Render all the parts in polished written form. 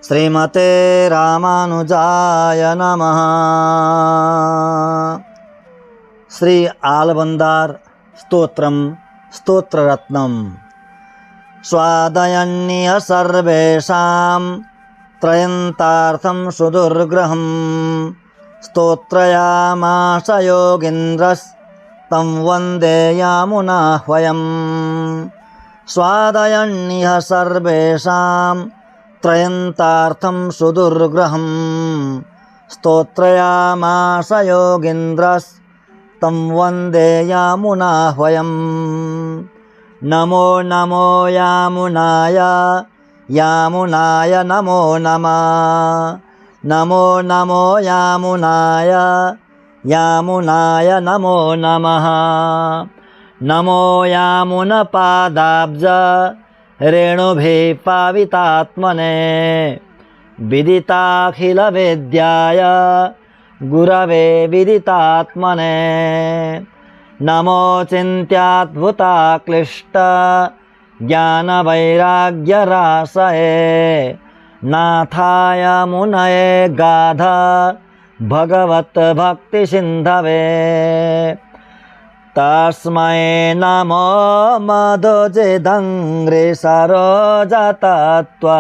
श्रीमते रामानुजाय नमः। श्री आलवंदार स्तोत्रम स्तोत्ररत्नम। स्वादयन्निह सर्वेषां त्रयन्तार्थं सुदुर्ग्रहं स्तोत्रयामास योगीन्द्रस्तं वन्दे यामुनाह्वयम्। स्वादयन्निह सर्वेषां त्रयन्तार्थं सुदुर्ग्रहं स्तोत्रयामास योगीन्द्रस्तं वन्दे यामुनाह्वयम्। नमो नमो यामुनाय यामुनाय नमो नमः। नमो नमो यामुनाय यामुनाय नमो नमः। नमो यामुनपादाब्ज रेणुभिः पावितात्मने विदिताखिलवेद्याय गुरवे विदितात्मने। नमो चिन्त्याद्भुताक्लिष्ट ज्ञानवैराग्यरासये नाथाय मुनये गाध भगवद्भक्तिसिन्धवे। तस्मै नमो मधुजिदङ्घ्रि सरोजतत्त्वा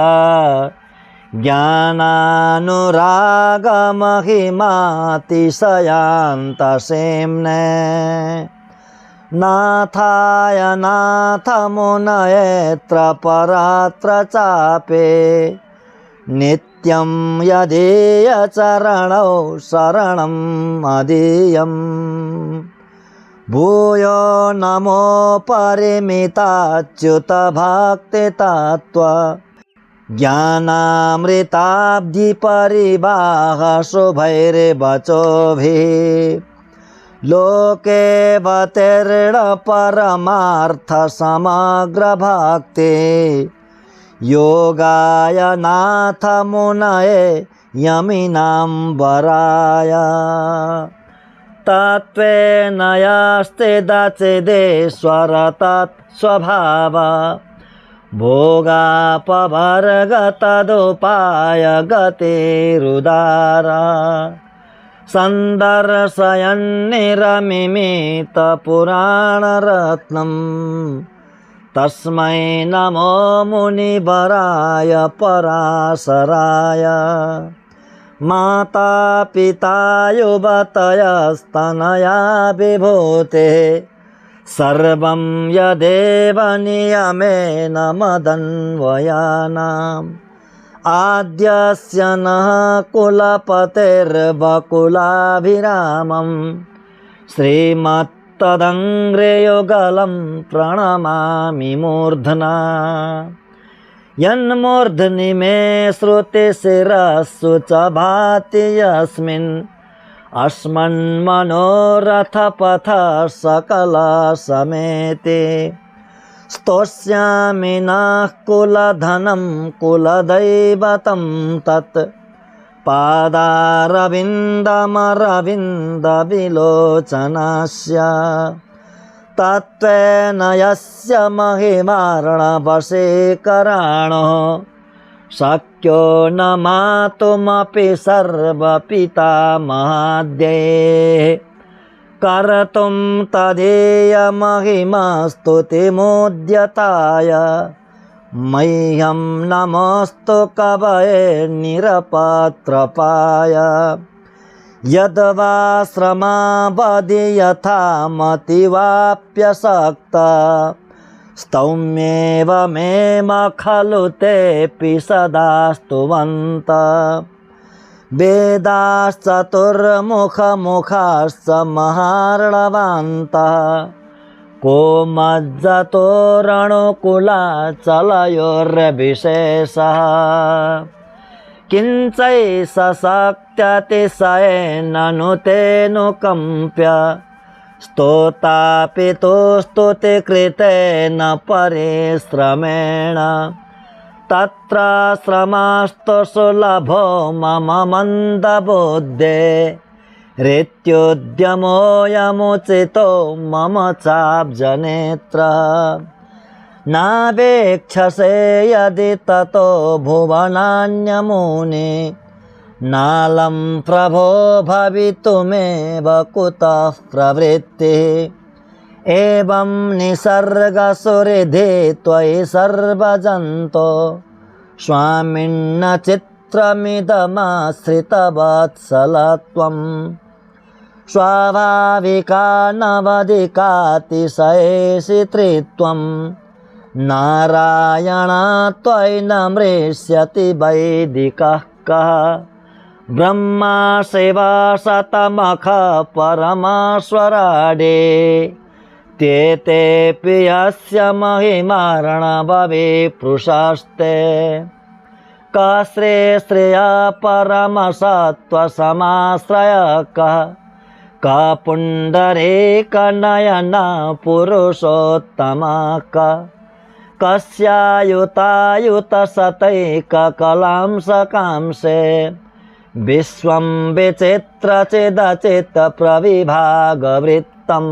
ज्ञानानुरागमहिमातिशयान्तसेम्ने। नाथाय नाथमुनयेऽत्र परात्र चापे नित्यं यदीयचरणौ शरणं मदीयम्। भूयो नमो परिमिताच्युत भक्तितत्त्व ज्ञानामृताब्धिपरिवाह शुभैर्वचोभिः। लोके वतीर्ण परमार्थ समग्र भक्ति योगाय नाथ मुनये यमिनाम्बराय। तत्त्वेन यस्तिदचिदेश्वर तत्स्वभाव भोगापवर्गतदुपाय गतिरुदारा। सन्दर्शयन्निरमिमितपुराणरत्नं तस्मै नमो मुनिवराय पराशराय। माता पिता युवतयस्तनया विभूते सर्वं यदेव नियमेन मदन्वयानाम्। आद्यस्य नः कुलपतेर्वकुलाभिरामं श्रीमत्तदङ्घ्रियुगलं प्रणमामि मूर्ध्ना। यन्मूर्ध्नि मे श्रुतिशिरस्सु च भाति यस्मिन् अस्मन्मनोरथपथ सकलसमेते। स्तोष्यामि नः कुलधनं कुलदैवतं तत् पादारविन्दमरविन्दविलोचनस्य। तत्त्वेन यस्य महिमार्णवशीकराणो शक्यो न मातुमपि सर्वपितामहाद्यैः। कर्तुं तदीयमहिमास्तुतिमुद्यताय मह्यं नमोऽस्तु कवये निरपत्रपाय। यद्वाश्रमावधि यथा मतिवाप्यसक्ता स्तौम्येव मे खलु तेऽपि सदा स्तुवन्तः। वेदाश्चतुर्मुखमुखाश्च महार्णवान्तः को मज्जतोरणुकुलाचलयोर्विशेषः। किञ्चैष शक्त्यतिशयेन नु तेऽनुकम्प्य स्तोतापितो स्तुतिकृतेन परिश्रमेण। तत्र श्रमास्तु सुलभो मम मन्दबुद्धे ऋत्युद्यमोऽयमुचितो मम चाब्जनेत्रः। नावेक्षसे यदि ततो भुवनान्यमुने नालं प्रभो भवितुमेव कुतः प्रवृत्तिः एवं निसर्गसुहृदे त्वयि सर्वजन्तो स्वामिन्न चित्रमिदमाश्रितवत्सलत्वम् स्वाभाविकानवधिकातिशयेषि त्रित्वं नारायणात् त्वयि न मृष्यति वैदिकः कः ब्रह्मा शिवा शतमख परमेश्वराडे ते तेऽपि यस्य महिमार्णवविप्रुषस्ते कश्रेया परमसत्त्वसमाश्रयः कः पुण्डरीकनयन पुरुषोत्तमः कस्यायुतायुतशतैककलांशकांशे विश्वं विचित्रचिदचित्प्रविभागवृत्तम्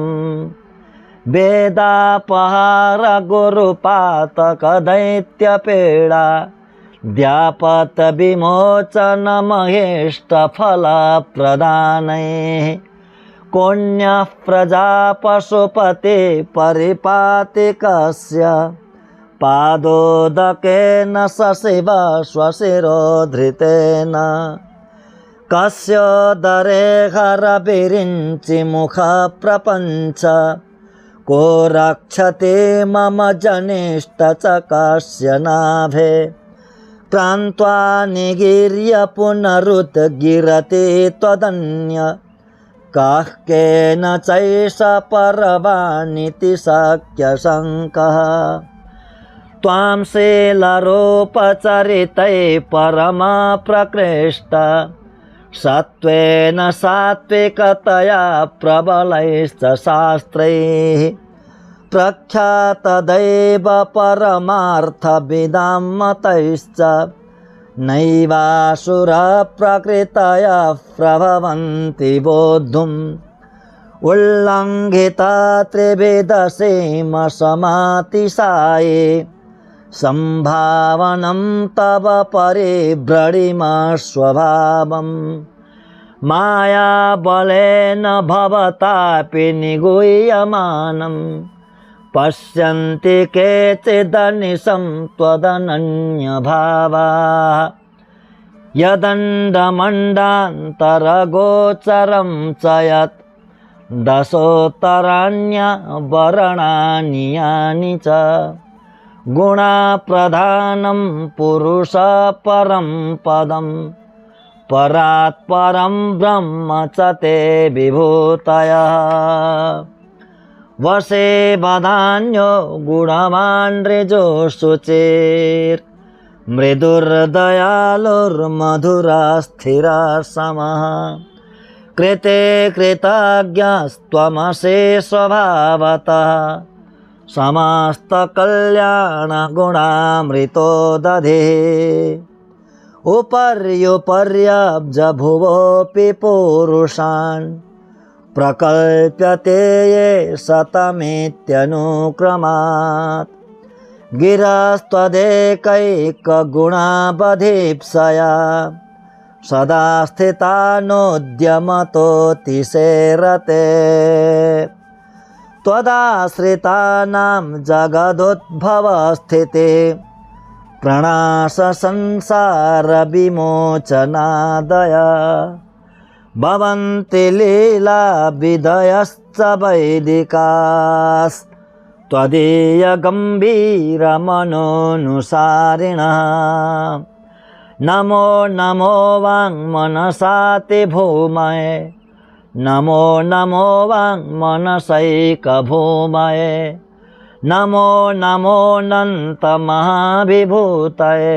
वेदापहारगुरुपातकदैत्यपीडा द्यापतविमोचनमहेष्टफलप्रदानैः कोण्यः प्रजापशुपते परिपातिकस्य पादोदकेन सशिव स्वशिरोधृतेन कस्योदरे हरविरिञ्चिमुखप्रपञ्च को रक्षते मम जनिष्ठचकस्य नाभे क्रान्त्वा निगीर्य पुनरुद्गिरति त्वदन्य कः केन चैष परवानिति शक्यशङ्कः त्वां शीलरूपचरितैः परमा प्रकृष्ट सत्त्वेन सात्विकतया प्रबलैश्च शास्त्रैः प्रख्यातदैव परमार्थविदां मतैश्च नैवासुरप्रकृतयः प्रभवन्ति बोद्धुम् उल्लङ्घिता त्रिविधसीमसमातिशाये सम्भावनं तव परिभ्रडिमस्वभावम् मायाबलेन भवतापि निगूह्यमानं पश्यन्ति केचिदनिशं त्वदनन्यभावाः यदण्डमण्डान्तरगोचरं च यत् दशोत्तराण्यवर्णानि यानि च गुणाप्रधानं पुरुषपरं पदं परात् परं ब्रह्म च ते विभूतयः वशे वदान्यो गुणवान् ऋजोषुचेर्मृदुर्दयालुर्मधुरस्थिरः समः कृते कृतज्ञस्त्वमसि स्वभावतः समस्तकल्याणगुणामृतो दधिः उपर्युपर्यब्जभुवोऽपि पुरुषान् प्रकल्प्यते ये शतमित्यनुक्रमात् गिरस्त्वदेकैकगुणाबधिप्सया सदा स्थिता नोद्यमतोऽतिशेरते त्वदाश्रितानां जगदुद्भवस्थिते प्रणाशसंसारविमोचनादय भवन्ति लीलाविधयश्च वैदिकास्त्वदीयगम्भीरमनोनुसारिणः नमो नमो वाङ्मनसाति भूमये नमो नमो वाङ्मनसैकभूमये नमो नमोऽनन्तमहाविभूतये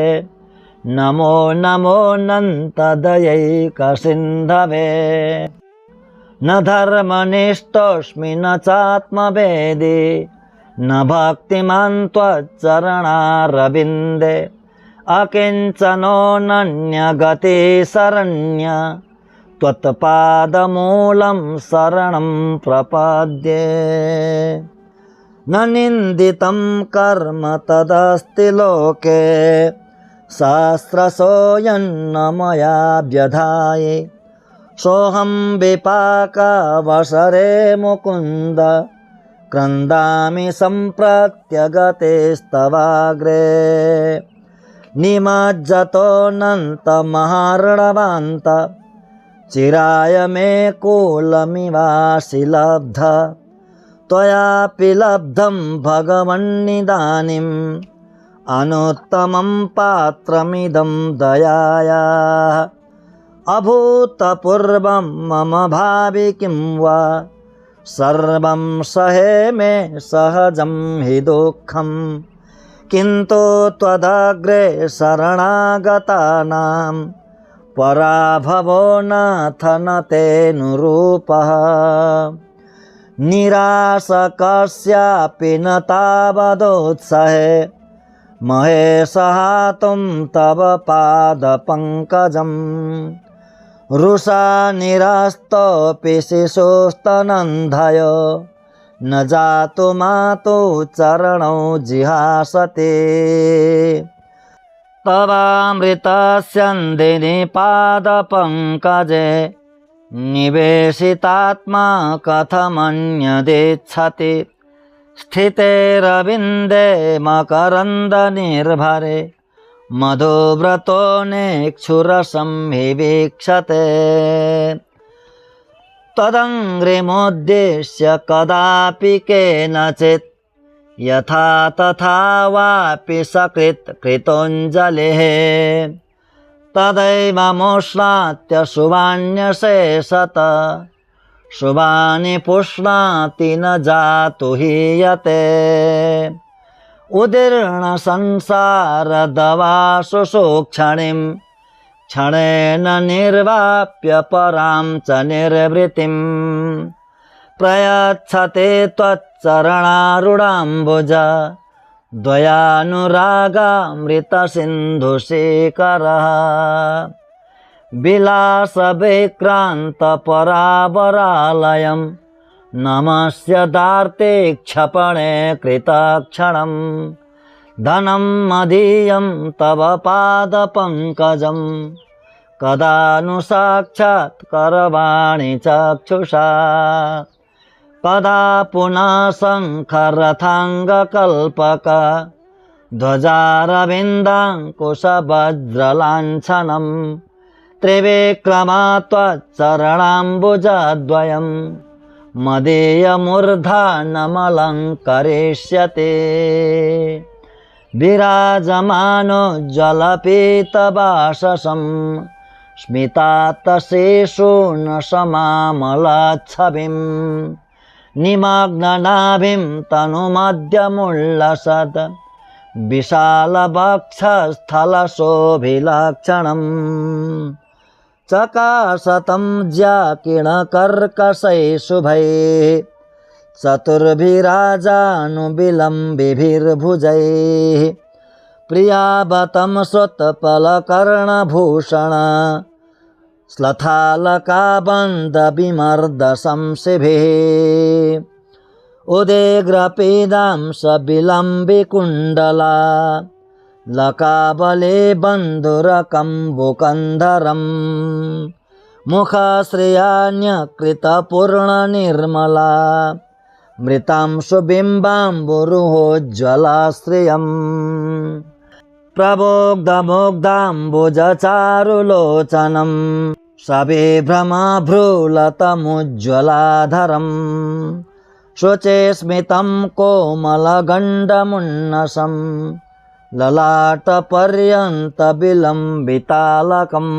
नमो नमोऽनन्तदयैकसिन्धवे न धर्मनिष्ठोऽस्मि न चात्मवेदी न भक्तिमान् त्वच्चरणारविन्दे अकिञ्चनोऽनन्यगति शरण्य त्वत्पादमूलं शरणं प्रपद्ये। न निन्दितं कर्म तदस्ति लोके सहस्रशोऽयन्न मया व्यधाये सोऽहं विपाकावसरे मुकुन्द क्रन्दामि सम्प्रत्यगतेस्तवाग्रे निमज्जतोऽनन्तमहार्णवान्त चिराय मे कुलमिवासि लब्ध त्वयापि लब्धं भगवन्निदानीम् अनुत्तमं पात्रमिदं दयायाः अभूतपूर्वं मम भावि किं वा सर्वं सहे मे सहजं हि दुःखम् किन्तु त्वदग्रे शरणागतानां पराभवो नाथ न तेऽनुरूपः निराशा कस्यापि न तावदोत्साहे महेशहातुं तव पादपङ्कजम् रुषा निरास्तोऽपि शिशुस्तनन्धयो न जातु मातु चरणौ जिहासते तवामृतस्यन्दिनि पादपङ्कजे निवेशितात्मा कथमन्यदेच्छति स्थितेरविन्दे मकरन्दनिर्भरे मधुव्रतो नेक्षुरसं हि वीक्षते तदङ्घ्रिमुद्दिश्य कदापि केनचित् यथा तथा वापि सकृत् कृतोऽञ्जलिः तदैव मुष्णात्य शुभान्यशेषत शुभानि पुष्णाति न जातु हीयते उदीर्ण संसारदवासु सूक्षणिं क्षणेन निर्वाप्य परां च निर्वृतिं प्रयच्छते त्वच्चरणारूढाम्बुज द्वयानुरागामृतसिन्धुशेखरः विलासविक्रान्तपरावरालयं नमस्य दार्ते क्षपणे कृतक्षणं धनं मदीयं तव पादपङ्कजं कदा नु साक्षात्करवाणि चक्षुषा कदा पुनः शङ्खरथाङ्गकल्पक ध्वजारविन्दाङ्कुशवज्रलाञ्छनं त्रिविक्रमा त्वच्चरणाम्बुजद्वयं मदीयमूर्धन्यमलङ्करिष्यते विराजमानोज्ज्वलपीतवाससं स्मितात्तशेषूर्णसमामलच्छविं निमग्ननाभिं तनुमध्यमुल्लसत् विशालवक्षस्थलशोभिलक्षणं चकाशतं ज्याकिणकर्कशैः शुभैः चतुर्भिराजानुविलम्बिभिर्भुजैः प्रियावतं श्रुतपलकर्णभूषण श्लथालकाबन्धविमर्दशंसिभिः उदेग्रपीदां सविलम्बिकुण्डला लकाबले बन्धुरकम्बुकन्धरं मुखश्रियान्यकृतपूर्णनिर्मला मृतांशुबिम्बाम्बुरुहोज्ज्वलाश्रियम् प्रबोग्धमुग्धाम्बुजचारुलोचनं सविभ्रमभ्रूलतमुज्ज्वलाधरं शुचे स्मितं कोमलगण्डमुन्नसं ललाटपर्यन्तविलम्बितालकम्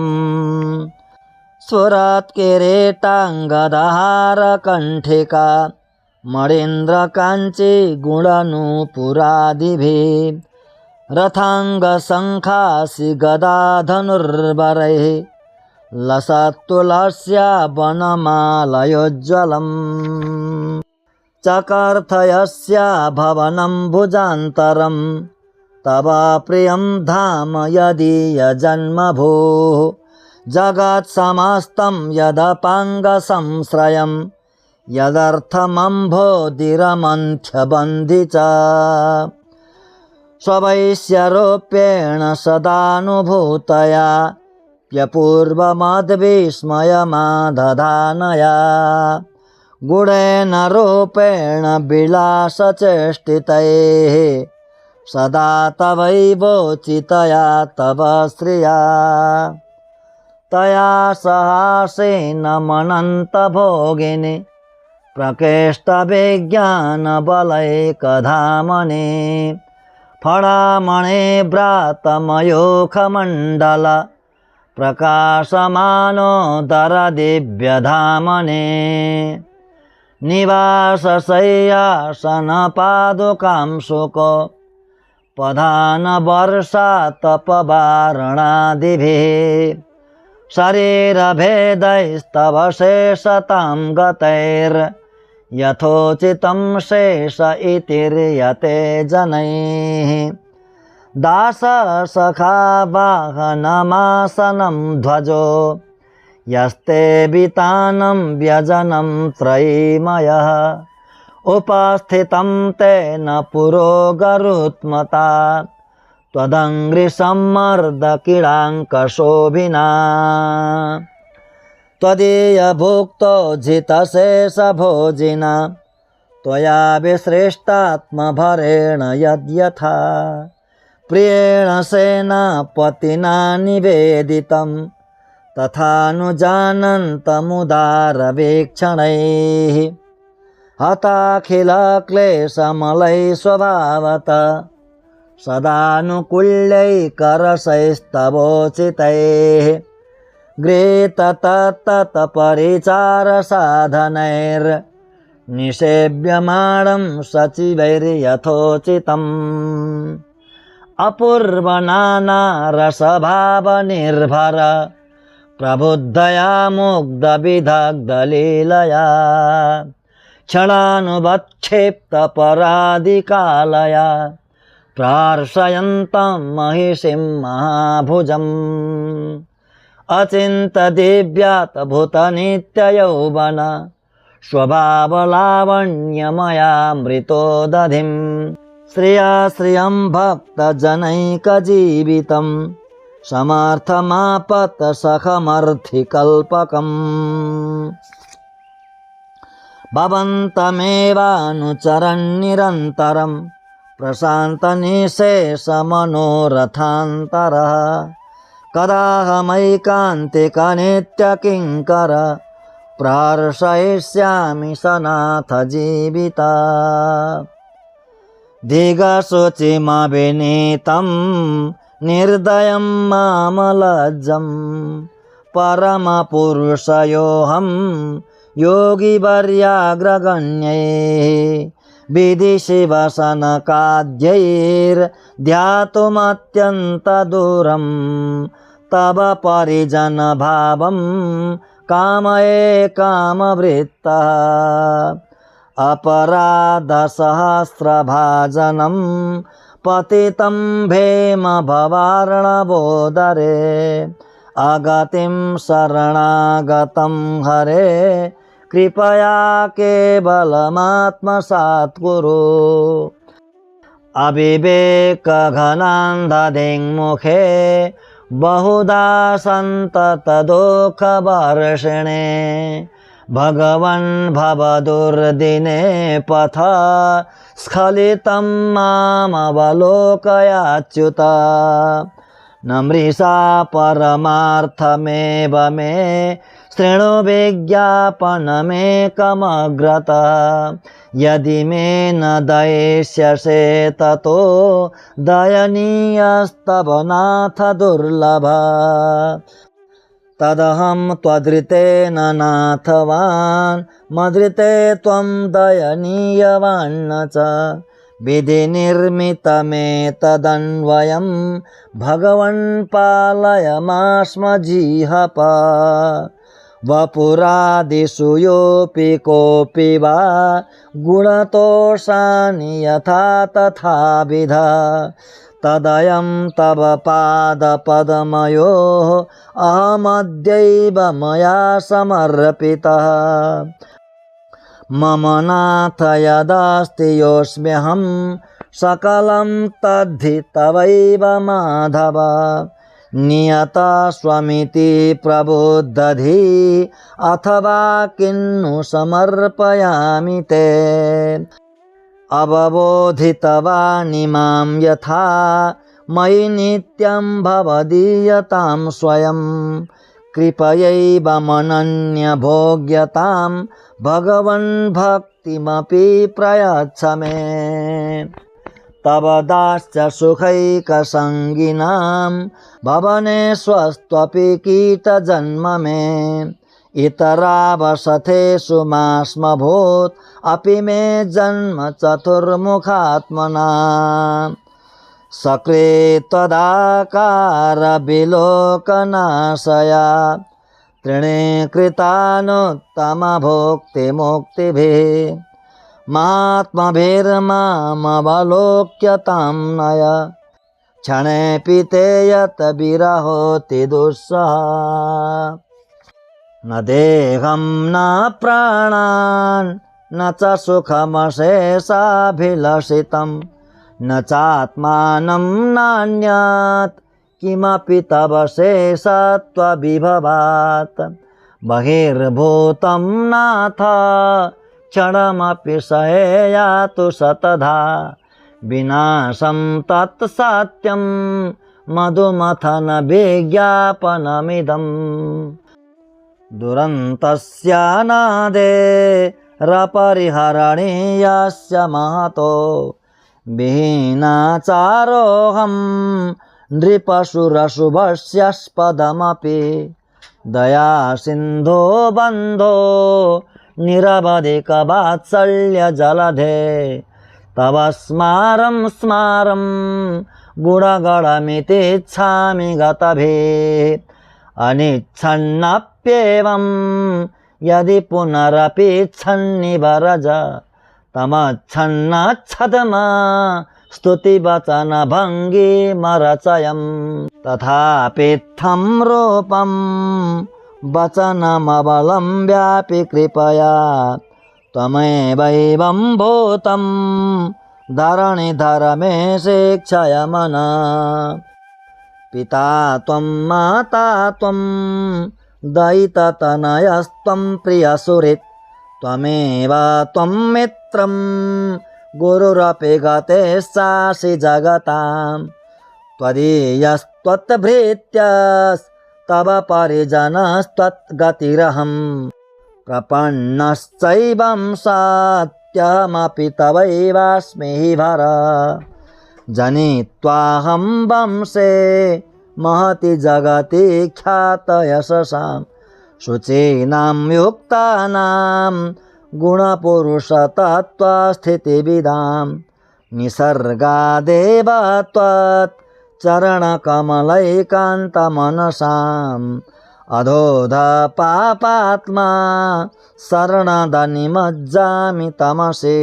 स्फुरत्किरीटाङ्गदहारकण्ठिका मणीन्द्रकाञ्ची गुणनूपुरादिभिः रथाङ्गशङ्खासि गदाधनुर्वरैः लसत्तुलस्या वनमालयोज्ज्वलम् चकर्थयस्या भवनं भुजान्तरं तव प्रियं धाम यदीयजन्मभूः जगत्समस्तं यदपाङ्गसंश्रयं यदर्थमम्भोदिरमन्थ्यबन्धि च स्ववैश्यरूप्येण सदानुभूतया प्यपूर्वमद्विस्मयमादधानया गुणेन रूपेण विलासचेष्टितैः सदा तवैवोचितया तव श्रिया तया सहासेन मनन्तभोगिनि प्रकृष्टविज्ञानबलैकधामनि फणामणे व्रातमयूखमण्डल प्रकाशमानोदरदिव्यधामने निवासशय्यासनपादुकां शुको पधानवर्षातपवारणादिभिः शरीरभेदैस्तव शेषतां गतैर्यथोचितं शेष इतिर्यते जनैः दाससखा वाहनमासनं ध्वजो यस्ते वितानं व्यजनं त्रयीमयः उपस्थितं तेन पुरोगरुत्मता त्वदङ्घ्रिसम्मर्दकिडाङ्कशोभिना त्वदीयभुक्तो जितशेषभोजिना त्वया विसृष्टात्मभरेण यद्यथा प्रियेण सेनापतिना निवेदितं तथानुजानन्तमुदारवीक्षणैः हताखिलक्लेशमलैः स्वभावत सदानुकूल्यैकरसैस्तवोचितैः गृहीततत्तत्परिचारसाधनैर्निषेव्यमाणं सचिवैर्यथोचितम् अपूर्वनानारसभावनिर्भर प्रबुद्धया मुग्धविदग्धलीलया क्षणानुवक्षिप्तपराधिकालया प्रार्शयन्तं महिषीं महाभुजम् अचिन्तदिव्यातभूतनित्ययौवन स्वभावलावण्यमयामृतोदधिं श्रिया श्रियं भक्तजनैकजीवितं समार्थमापत्सखमर्थिकल्पकम् भवन्तमेवानुचरन्निरन्तरं प्रशान्तनिशेषमनोरथान्तरः कदाहमैकान्तिकनित्यकिङ्कर प्रहर्षयिष्यामि सनाथजीविता दिगशुचिमविनीतं निर्दयं मामलज्जं परमपुरुषयोऽहं योगिवर्याग्रगण्यैः विधिशिवसनकाद्यैर्ध्यातुमत्यन्तदूरं तव परिजनभावं कामये कामवृत्तः अपराधसहस्रभाजनं पतितं भेम भवार्णवोदरे अगतिं शरणागतं हरे कृपया केवलमात्मसात् कुरु अविवेकघनान्धदिङ्मुखे बहुधा सन्ततदुःखवर्षिणे भगवन् भवदुर्दिने पथ स्खलितं मामवलोकयाच्युत न मृषा परमार्थमेव मे शृणु विज्ञापनमेकमग्रतः यदि मे न दयिष्यसे ततो दयनीयस्तव नाथ दुर्लभः तदहं त्वदृतेन नाथवान् मदृते त्वं दयनीयवान्न च विधिनिर्मितमेतदन्वयं भगवन् पालय मास्मजीहप वपुरादिषु योऽपि कोऽपि वा गुणतोषानि यथा तथाविध तदयं तव पादपद्मयोः अहमद्यैव मया समर्पितः मम नाथ यदास्ति योऽस्म्यहं सकलं तद्धि तवैव माधव नियता स्वमिति प्रबोद्धधि अथवा किन्नु समर्पयामि ते अवबोधितवानि मां यथा मयि नित्यं भवदीयतां स्वयं कृपयैव मनन्यभोग्यतां भगवन् भक्तिमपि प्रयच्छ मे तव दाश्च सुखैकसङ्गिनां भवनेष्वस्त्वपि कीटजन्म मे इतरावसथेषु मा स्म भूत् अपि मे जन्म चतुर्मुखात्मना सकृत्वदाकार विलोकनाशया तृणीकृतानुत्तमभोक्तिमुक्तिभिः महात्मभिर्मामवलोक्यतां नय क्षणेऽपि ते यत् विरहोति दुस्सह न देहं न प्राणान् न च सुखमशेषाभिलषितं न चात्मानं नान्यत् किमपि तव शेषत्वविभवात् बहिर्भूतं नाथ क्षणमपि सहेयातु शतधा विनाशं तत्सत्यं मधुमथन विज्ञापनमिदम् दुरन्तस्यानादे रपरिहरणीयस्य महतो विहीनाचारोऽहं नृपशुरशुभस्यास्पदमपि दयासिन्धो बन्धो निरवधिकवात्सल्यजलधे तव स्मारं स्मारं गुणगणमितीच्छामि गतभिः अनिच्छन्नप्येवं यदि पुनरपीच्छन्निवरज तमच्छन्नच्छद्मा स्तुतिवचनभङ्गिमरचयम् तथापित्थं रूपं वचनमवलम्ब्यापि कृपया त्वमेवैवं भूतं धरणिधर मे शिक्षय मना पिता त्वं माता त्वं दयिततनयस्त्वं प्रियसुहृत् त्वमेव त्वं मित्रं गुरुरपि गतेश्चासि जगतां त्वदीयस्त्वद्भृत्यस्तव परिजनस्त्वद्गतिरहं प्रपन्नश्चैवं सत्यमपि तवैवास्मि भर जनित्वाहं वंशे महति जगति ख्यातयशसां शुचीनां युक्तानां गुणपुरुषतत्त्वस्थितिविदां निसर्गादेव त्वत् चरणकमलैकान्तमनसाम् अधोधपापात्मा शरणदनिमज्जामि तमसे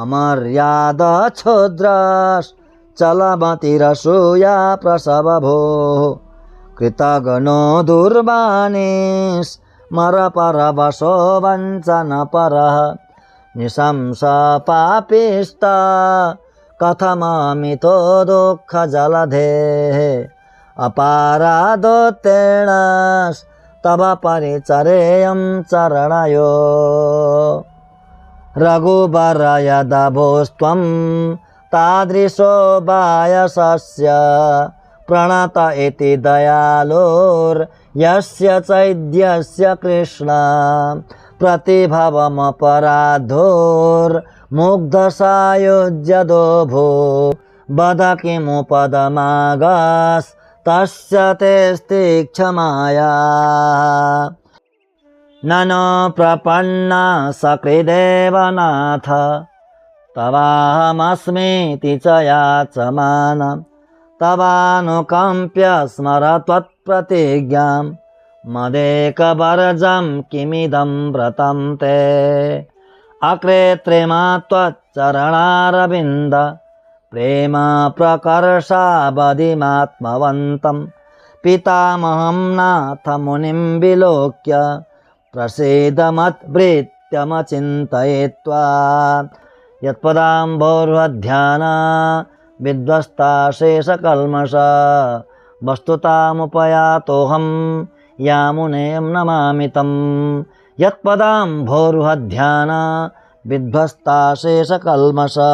अमर्यादक्षुद्रश्चलमतिरसूया प्रसवभोः कृतघ्नो दुर्बाणेस्मरपरवशो वञ्चनपरः निशंसपापिष्ट कथममितो दुःखजलधेः अपारादोत्तेण तव परिचरेयं चरणयो रघुबर यदभोस्त्वं तादृशो वायसस्य प्रणत इति दयालोर्यस्य चैद्यस्य कृष्ण प्रतिभवमपराधोर्मुग्धसायुज्यदो भो वद किमुपदमागस्तस्य तेऽस्ति क्षमाया ननो प्रपन्ना सकृदेव नाथ तवाहमस्मीति च याचमान तवानुकम्प्य स्मर त्वत्प्रतिज्ञां मदेकवर्जं किमिदं व्रतं ते अकृत्रिमा त्वच्चरणारविन्द प्रेम प्रकर्षावधिमात्मवन्तं पितामहं नाथ मुनिं विलोक्य प्रसीद मद्भृत्य नित्यमचिन्तयित्वा यत्पदाम्भोर्ध्याना विध्वस्ताशेषकल्मषा वस्तुतामुपयातोऽहं यामुनेयं नमामि तं यत्पदाम्भोर्ध्याना विध्वस्ताशेषकल्मषा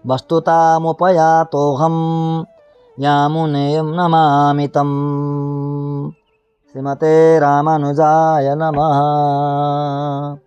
वस्तुतामुपयातोऽहं यामुनेयं नमामि तं। श्रीमते रामानुजाय नमः।